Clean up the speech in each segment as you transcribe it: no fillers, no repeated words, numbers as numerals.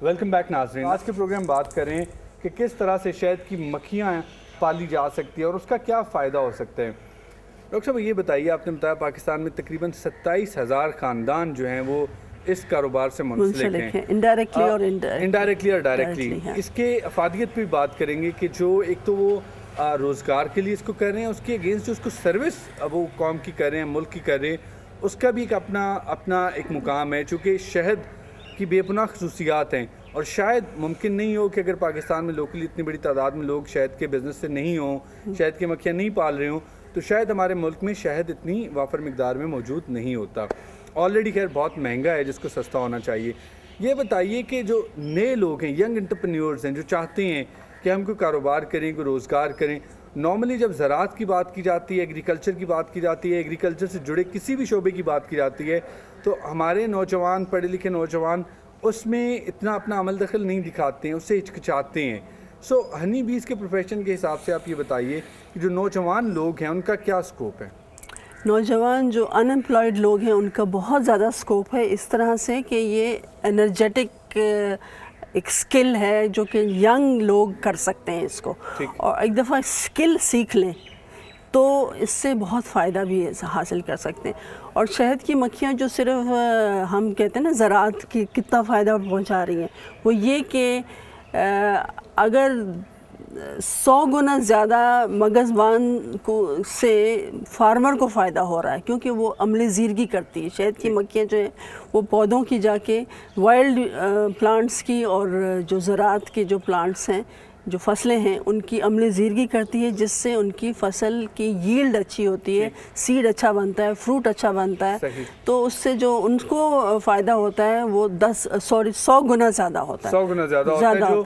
Welcome back ناظرین. آج کے پروگرام بات کریں کہ کس طرح سے شہد کی مکھیاں پالی جا سکتی ہیں اور اس کا کیا فائدہ ہو سکتا ہے. ڈاکٹر صاحب یہ بتائیے, آپ نے بتایا پاکستان میں تقریباً 27,000 خاندان جو ہیں وہ اس کاروبار سے منسلک ہیں, انڈائریکٹلی اور ڈائریکٹلی. اس کے افادیت پہ بھی بات کریں گے کہ جو ایک تو وہ روزگار کے لیے اس کو کر رہے ہیں, اس کے اگینسٹ جو اس کو سروس وہ قوم کی کر رہے ہیں, ملک کی کر رہے ہیں, اس کا بھی ایک اپنا ایک مقام ہے. چونکہ شہد کی بے پناہ خصوصیات ہیں اور شاید ممکن نہیں ہو کہ اگر پاکستان میں لوکلی اتنی بڑی تعداد میں لوگ شہد کے بزنس سے نہیں ہوں, شہد کی مکھیاں نہیں پال رہے ہوں, تو شاید ہمارے ملک میں شہد اتنی وافر مقدار میں موجود نہیں ہوتا. آلریڈی خیر بہت مہنگا ہے جس کو سستا ہونا چاہیے. یہ بتائیے کہ جو نئے لوگ ہیں, ینگ انٹرپرینیورز ہیں, جو چاہتے ہیں کہ ہم کوئی کاروبار کریں, کوئی روزگار کریں, نارملی جب زراعت کی بات کی جاتی ہے, ایگریکلچر کی بات کی جاتی ہے, ایگریکلچر سے جڑے کسی بھی شعبے کی بات کی جاتی ہے, تو ہمارے نوجوان, پڑھے لکھے نوجوان اس میں اتنا اپنا عمل دخل نہیں دکھاتے ہیں, اس سے ہچکچاتے ہیں. سو ہنی بیز کے پروفیشن کے حساب سے آپ یہ بتائیے کہ جو نوجوان لوگ ہیں ان کا کیا سکوپ ہے؟ نوجوان جو ان امپلائڈ لوگ ہیں ان کا بہت زیادہ سکوپ ہے, اس طرح سے کہ یہ انرجیٹک ایک سکل ہے جو کہ ینگ لوگ کر سکتے ہیں اس کو, اور ایک دفعہ سکل سیکھ لیں تو اس سے بہت فائدہ بھی حاصل کر سکتے ہیں. اور شہد کی مکھیاں جو صرف ہم کہتے ہیں نا زراعت کی کتنا فائدہ پہنچا رہی ہیں, وہ یہ کہ اگر 100 گنا زیادہ مگزبان کو سے فارمر کو فائدہ ہو رہا ہے, کیونکہ وہ عمل زیرگی کرتی ہے. شہد کی مکھیاں جو ہیں وہ پودوں کی جا کے وائلڈ پلانٹس کی اور جو زراعت کے جو پلانٹس ہیں, جو فصلیں ہیں, ان کی عمل زیرگی کرتی ہے, جس سے ان کی فصل کی ییلڈ اچھی ہوتی ہے, سیڈ اچھا بنتا ہے, فروٹ اچھا بنتا ہے. تو اس سے جو ان کو فائدہ ہوتا ہے وہ 100 گنا زیادہ ہوتا ہے. 100 گنا زیادہ ہوتا ہے. جو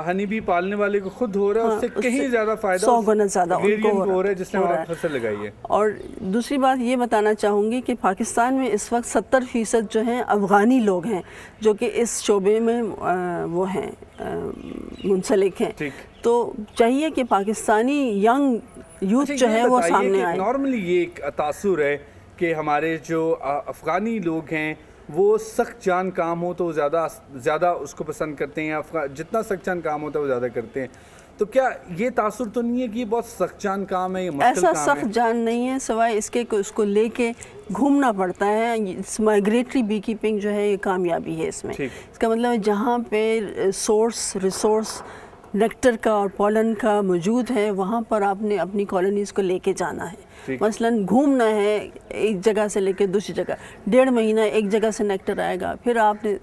ہنی بی پالنے والے کو خود ہو رہا ہے, اس سے کہیں زیادہ فائدہ 100 گنا زیادہ ان کو ہو رہا ہے جس نے وہاں فصل لگائی ہے. اور دوسری بات یہ بتانا چاہوں گی کہ پاکستان میں اس وقت 70% جو ہیں افغانی لوگ ہیں جو کہ اس شعبے میں وہ ہیں منسلک ہیں. تو چاہیے کہ پاکستانی ینگ یوتھ جو ہے وہ سامنے آئے. نارملی یہ ایک تاثر ہے کہ ہمارے جو افغانی لوگ ہیں وہ سخت جان کام ہو تو زیادہ اس کو پسند کرتے ہیں, جتنا سخت جان کام ہوتا ہے وہ زیادہ کرتے ہیں. تو کیا یہ تاثر تو نہیں ہے کہ یہ بہت سخت جان کام ہے, یہ مشکل کام ہے؟ ایسا سخت جان نہیں ہے, سوائے اس کے اس کو لے کے گھومنا پڑتا ہے. مائگریٹری بی کیپنگ جو ہے یہ کامیابی ہے اس میں. اس کا مطلب ہے جہاں پہ ریسورس نیکٹر کا اور پولن کا موجود ہے, وہاں پر آپ نے اپنی کالونیز کو لے کے جانا ہے. مثلاً گھومنا ہے ایک جگہ سے لے کے دوسری جگہ, 1.5 مہینہ ایک جگہ سے نیکٹر آئے گا, پھر آپ نے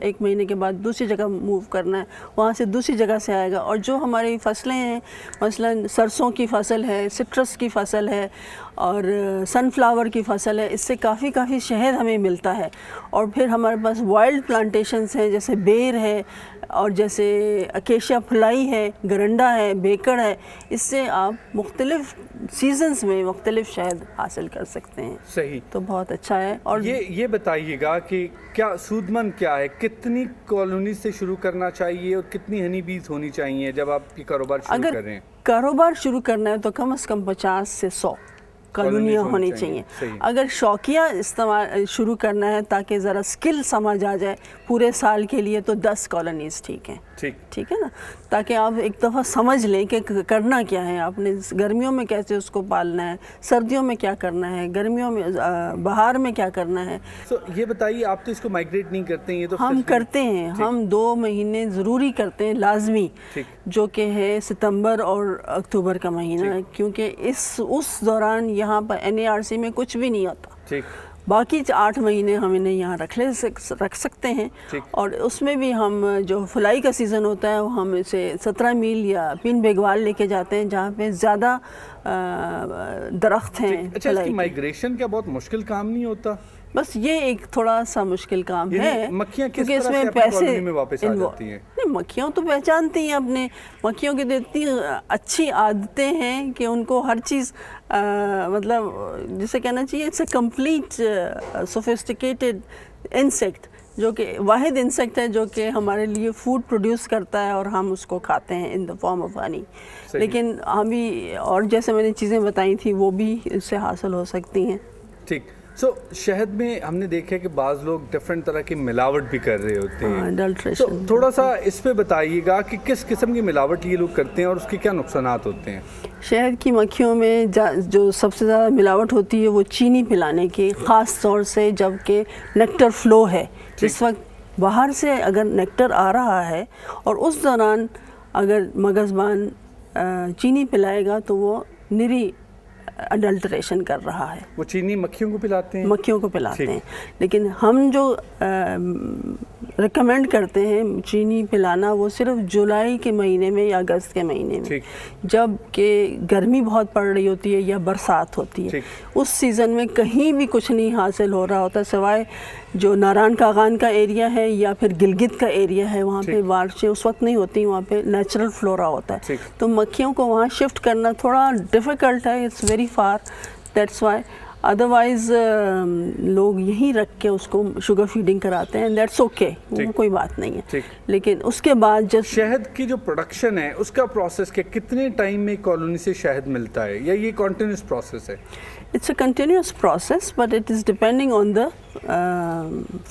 1 مہینے کے بعد دوسری جگہ موو کرنا ہے, وہاں سے دوسری جگہ سے آئے گا. اور جو ہماری فصلیں ہیں, مثلاً سرسوں کی فصل ہے, سٹرس کی فصل ہے اور سن فلاور کی فصل ہے, اس سے کافی شہد ہمیں ملتا ہے. اور پھر ہمارے پاس وائلڈ پلانٹیشنز ہیں جیسے بیر ہے اور جیسے اکیشیا پھلائی ہے, گرنڈا ہے, بیکڑ ہے. اس سے آپ مختلف سیزنز میں مختلف شہد حاصل کر سکتے ہیں. صحیح, تو بہت اچھا ہے. اور یہ بتائیے گا کہ کیا سودمند کیا ہے, کتنی کالونی سے شروع کرنا چاہیے اور کتنی ہنی بیز ہونی چاہیے جب آپ یہ کاروبار شروع کر رہے ہیں؟ کاروبار شروع کرنا ہے تو کم از کم 50 سے 100 کالونیاں ہونی چاہیے. اگر شوقیہ استعمال شروع کرنا ہے تاکہ ذرا سکل سمجھ آ جائے پورے سال کے لیے, تو 10 کالونیز ٹھیک ہیں. ٹھیک ہے نا, تاکہ آپ ایک دفعہ سمجھ لیں کہ کرنا کیا ہے. آپ نے گرمیوں میں کیسے اس کو پالنا ہے, سردیوں میں کیا کرنا ہے, گرمیوں میں بہار میں کیا کرنا ہے. یہ بتائیے, آپ تو اس کو مائگریٹ نہیں کرتے ہیں؟ یہ تو ہم کرتے ہیں, ہم 2 مہینے ضروری کرتے ہیں لازمی, جو کہ ہے ستمبر اور اکتوبر کا مہینہ, کیونکہ اس دوران یہاں پر NARC میں کچھ بھی نہیں ہوتا. باقی 8 مہینے ہم انہیں یہاں رکھ سکتے ہیں. اور اس میں بھی ہم جو فلائی کا سیزن ہوتا ہے وہ ہم اسے 17 میل یا پین بیگوال لے کے جاتے ہیں جہاں پہ زیادہ درخت ہیں. اچھا, اس کی مائگریشن کیا بہت مشکل کام نہیں ہوتا؟ بس یہ ایک تھوڑا سا مشکل کام ہے, مکھیاں کس کیونکہ اس طرح میں سے اپنی کالونی میں واپس آ جاتی ہیں؟ نہیں, مکھیوں تو پہچانتی ہیں اپنے, مکھیوں کی تو اتنی اچھی عادتیں ہیں کہ ان کو ہر چیز مطلب جسے کہنا چاہیے it's a complete sophisticated insect, جو کہ واحد انسیکٹ ہے جو کہ ہمارے لیے فوڈ پروڈیوس کرتا ہے اور ہم اس کو کھاتے ہیں ان دا فارم آف ہنی. لیکن ہم بھی اور جیسے میں نے چیزیں بتائی تھیں وہ بھی اس سے حاصل ہو سکتی ہیں. ٹھیک, سو شہد میں ہم نے دیکھا ہے کہ بعض لوگ ڈفرینٹ طرح کی ملاوٹ بھی کر رہے ہوتے ہیں. اڈلٹریشن. تھوڑا سا اس پہ بتائیے گا کہ کس قسم کی ملاوٹ یہ لوگ کرتے ہیں اور اس کے کیا نقصانات ہوتے ہیں. شہد کی مکھیوں میں جو سب سے زیادہ ملاوٹ ہوتی ہے وہ چینی پلانے کی، خاص طور سے جب کہ نیکٹر فلو ہے. جس وقت باہر سے اگر نیکٹر آ رہا ہے اور اس دوران اگر مگزبان چینی پلائے گا تو وہ نری اڈلٹریشن کر رہا ہے. وہ چینی مکھیوں کو پلاتے ہیں؟ مکھیوں کو پلاتے ہیں. لیکن ہم جو ریکمینڈ کرتے ہیں چینی پلانا وہ صرف جولائی کے مہینے میں یا اگست کے مہینے میں، جب کہ گرمی بہت پڑ رہی ہوتی ہے یا برسات ہوتی ہے. اس سیزن میں کہیں بھی کچھ نہیں حاصل ہو رہا ہوتا سوائے جو ناران کاغان کا ایریا ہے یا پھر گلگت کا ایریا ہے، وہاں پہ بارشیں اس وقت نہیں ہوتی، وہاں پہ نیچرل فلورا ہوتا ہے. تو مکھیوں کو وہاں شفٹ کرنا تھوڑا ڈیفیکلٹ ہے. It's very far. That's why otherwise لوگ یہیں رکھ کے اس کو شوگر فیڈنگ کراتے ہیں. دیٹس اوکے، وہ کوئی بات نہیں ہے. لیکن اس کے بعد جب شہد کی جو پروڈکشن ہے اس کا پروسیس کیا، کتنے ٹائم میں کالونی سے شہد ملتا ہے یا یہ کنٹینیوس پروسیس ہے؟ It's a continuous process, but it is depending on the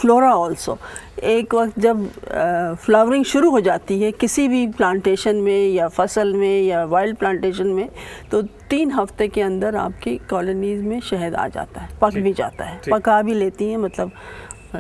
flora also. ایک وقت جب فلاورنگ شروع ہو جاتی ہے کسی بھی پلانٹیشن میں یا فصل میں یا وائلڈ پلانٹیشن میں، تو 3 ہفتے کے اندر آپ کی کالونیز میں شہد آ جاتا ہے، پک بھی جاتا ہے. پکا بھی لیتی ہیں، مطلب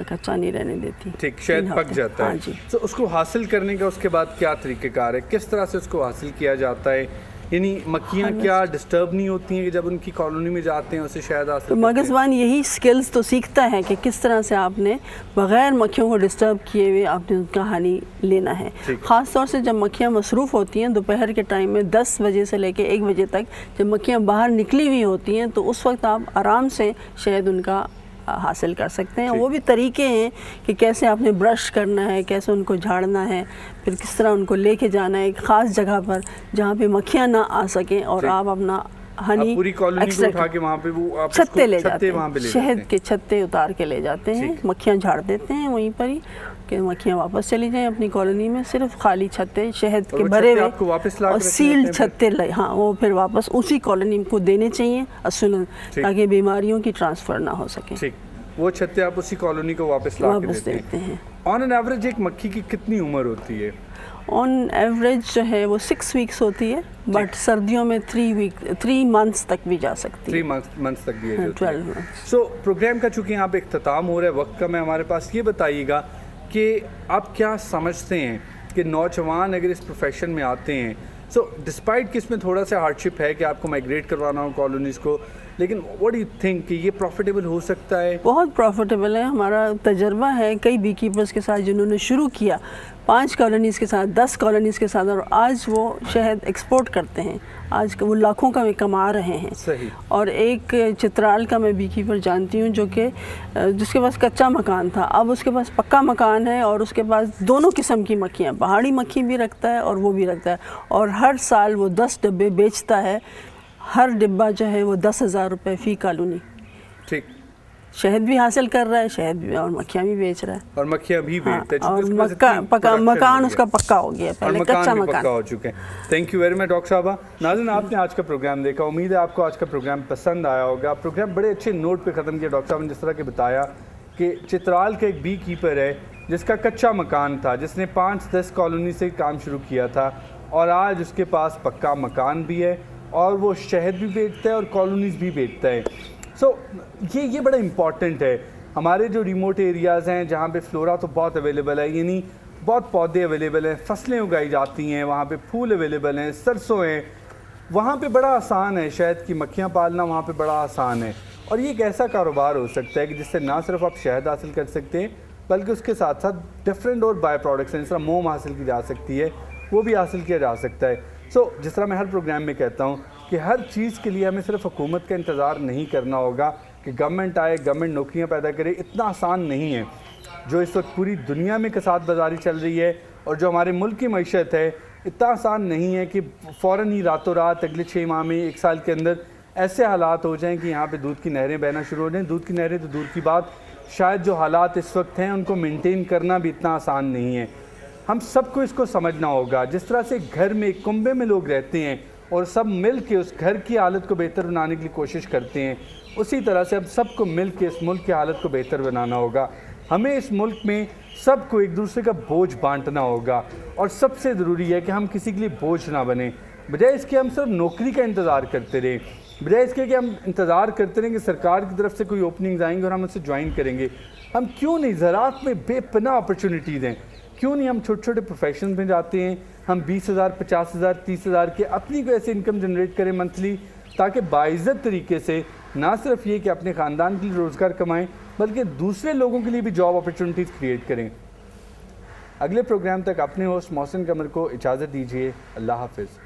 کچا نہیں رہنے دیتی. ٹھیک، شہد پک جاتا ہے. تو اس کو حاصل کرنے کا اس کے بعد کیا طریقہ کار ہے، کس طرح سے اس کو حاصل کیا جاتا ہے؟ یعنی مکھیاں کیا ڈسٹرب نہیں ہوتی ہیں کہ جب ان کی کالونی میں جاتے ہیں اسے شہد حاصل کرتے ہیں؟ مگزبان یہی سکلز تو سیکھتا ہے کہ کس طرح سے آپ نے بغیر مکھیوں کو ڈسٹرب کیے ہوئے آپ نے ان کا ہانی لینا ہے. خاص طور سے جب مکھیاں مصروف ہوتی ہیں دوپہر کے ٹائم میں 10 بجے سے لے کے 1 بجے تک، جب مکھیاں باہر نکلی ہوئی ہوتی ہیں تو اس وقت آپ آرام سے شہد ان کا حاصل کر سکتے ہیں. وہ بھی طریقے ہیں کہ کیسے آپ نے برش کرنا ہے، کیسے ان کو جھاڑنا ہے، پھر کس طرح ان کو لے کے جانا ہے ایک خاص جگہ پر جہاں پہ مکھیاں نہ آ سکیں، اور آپ اپنا ہنی پوری کالونی کو اٹھا کے وہاں پہ وہ چھتے لے جاتے ہیں، شہد کے چھتے اتار کے لے جاتے ہیں، مکھیاں جھاڑ دیتے ہیں وہیں پر ہی کہ مکھیاں واپس چلی جائیں اپنی کالونی میں. صرف خالی چھتے شہد کے بھرے ہوئے اور سیلڈ چھتے، ہاں وہ پھر واپس اسی کالونی کو دینے چاہیے اصولاً، تاکہ بیماریوں کی ٹرانسفر نہ ہو سکے. وہ چھتے آپ اسی کالونی کو واپس لا کے دیتے ہیں. آن این ایوریج ایک مکھی کی کتنی عمر ہوتی ہے؟ آن ایوریج جو ہے وہ 6 ویکس ہوتی ہے، بٹ سردیوں میں 3 منتھس تک بھی جا سکتی ہے. 3 منتھس تک بھی. 12 منتھس. سو پروگرام کا چونکہ یہاں پہ اختتام ہو رہا ہے، وقت کم ہے ہمارے پاس. یہ بتائیے گا کہ آپ کیا سمجھتے ہیں کہ نوجوان اگر اس پروفیشن میں آتے ہیں، سو ڈسپائٹ کہ اس میں تھوڑا سا ہارڈ شپ ہے کہ آپ کو مائگریٹ کروانا ہو کالونیز کو، لیکن واٹ ڈو یو تھنک کہ یہ پروفیٹیبل ہو سکتا ہے؟ بہت پروفیٹیبل ہے. ہمارا تجربہ ہے کئی بی کیپرز کے ساتھ جنہوں نے شروع کیا 5 کالونیز کے ساتھ، 10 کالونیز کے ساتھ، اور آج وہ شہد ایکسپورٹ کرتے ہیں. آج وہ لاکھوں کا بھی کما رہے ہیں. صحیح. اور ایک چترال کا میں بی کیپر جانتی ہوں جو کہ جس کے پاس کچا مکان تھا، اب اس کے پاس پکا مکان ہے اور اس کے پاس دونوں قسم کی مکھیاں، پہاڑی مکھی بھی رکھتا ہے اور وہ بھی رکھتا ہے، اور ہر سال وہ 10 ڈبے بیچتا ہے. ہر ڈبہ جو ہے وہ 10,000 روپے فی کالونی. ٹھیک. شہد بھی حاصل کر رہا ہے، شہد بھی، اور مکھیاں بھی بیچ رہا ہے. اور مکھیاں بھی بیچتا ہے. اور مکان اس کا پکا ہو گیا، پہلے کچا مکان پکا ہو چکے ہیں. Thank you very much doctor صاحبہ. ناظرین، آپ نے آج کا پروگرام دیکھا، امید ہے آپ کو آج کا پروگرام پسند آیا ہوگا. پروگرام بڑے اچھے نوٹ پہ ختم کیا ڈاکٹر صاحب نے، جس طرح کہ بتایا کہ چترال کا ایک بی کیپر ہے جس کا کچا مکان تھا، جس نے 5-10 کالونی سے کام شروع کیا تھا، اور آج اس کے پاس پکا مکان بھی ہے اور وہ شہد بھی بیچتا ہے اور کالونیز بھی بیچتا ہے. سو یہ بڑا امپورٹنٹ ہے. ہمارے جو ریموٹ ایریاز ہیں جہاں پہ فلورا تو بہت اویلیبل ہے، یعنی بہت پودے اویلیبل ہیں، فصلیں اگائی جاتی ہیں، وہاں پہ پھول اویلیبل ہیں، سرسوں ہیں، وہاں پہ بڑا آسان ہے. شہد کی مکھیاں پالنا وہاں پہ بڑا آسان ہے، اور یہ ایک ایسا کاروبار ہو سکتا ہے کہ جس سے نہ صرف آپ شہد حاصل کر سکتے ہیں بلکہ اس کے ساتھ ساتھ ڈفرینٹ اور بائی پروڈکٹس ہیں، جس طرح موم حاصل کی جا سکتی ہے وہ بھی حاصل کیا جا سکتا ہے. سو جس طرح میں ہر پروگرام میں کہتا ہوں کہ ہر چیز کے لیے ہمیں صرف حکومت کا انتظار نہیں کرنا ہوگا کہ گورنمنٹ آئے، گورنمنٹ نوکریاں پیدا کرے. اتنا آسان نہیں ہے. جو اس وقت پوری دنیا میں کساد بازاری چل رہی ہے اور جو ہمارے ملک کی معیشت ہے، اتنا آسان نہیں ہے کہ فوراً ہی راتوں رات اگلے 6 ماہ میں 1 سال کے اندر ایسے حالات ہو جائیں کہ یہاں پہ دودھ کی نہریں بہنا شروع ہو جائیں. دودھ کی نہریں تو دور کی بات، شاید جو حالات اس وقت ہیں ان کو مینٹین کرنا بھی اتنا آسان نہیں ہے. ہم سب کو اس کو سمجھنا ہوگا. جس طرح سے گھر میں ایک کنبے میں لوگ رہتے ہیں اور سب مل کے اس گھر کی حالت کو بہتر بنانے کے لیے کوشش کرتے ہیں، اسی طرح سے اب سب کو مل کے اس ملک کی حالت کو بہتر بنانا ہوگا. ہمیں اس ملک میں سب کو ایک دوسرے کا بوجھ بانٹنا ہوگا, اور سب سے ضروری ہے کہ ہم کسی کے لیے بوجھ نہ بنیں. بجائے اس کے ہم صرف نوکری کا انتظار کرتے رہیں, بجائے اس کے کہ ہم انتظار کرتے رہیں کہ سرکار کی طرف سے کوئی اوپننگز آئیں گے اور ہم اسے جوائن کریں گے. ہم کیوں نہیں زراعت میں بے پناہ اپرچونیٹیز ہیں, کیوں نہیں ہم چھوٹے چھوٹے پروفیشنز میں جاتے ہیں, ہم 20,000 50,000 30,000 کے اپنی کوئی ایسے انکم جنریٹ کریں منتھلی, تاکہ باعزت طریقے سے نہ صرف یہ کہ اپنے خاندان کے لیے روزگار کمائیں بلکہ دوسرے لوگوں کے لیے بھی جاب اپرچونیٹیز کریٹ کریں. اگلے پروگرام تک اپنے ہوسٹ محسن قمر کو اجازت دیجیے. اللہ حافظ.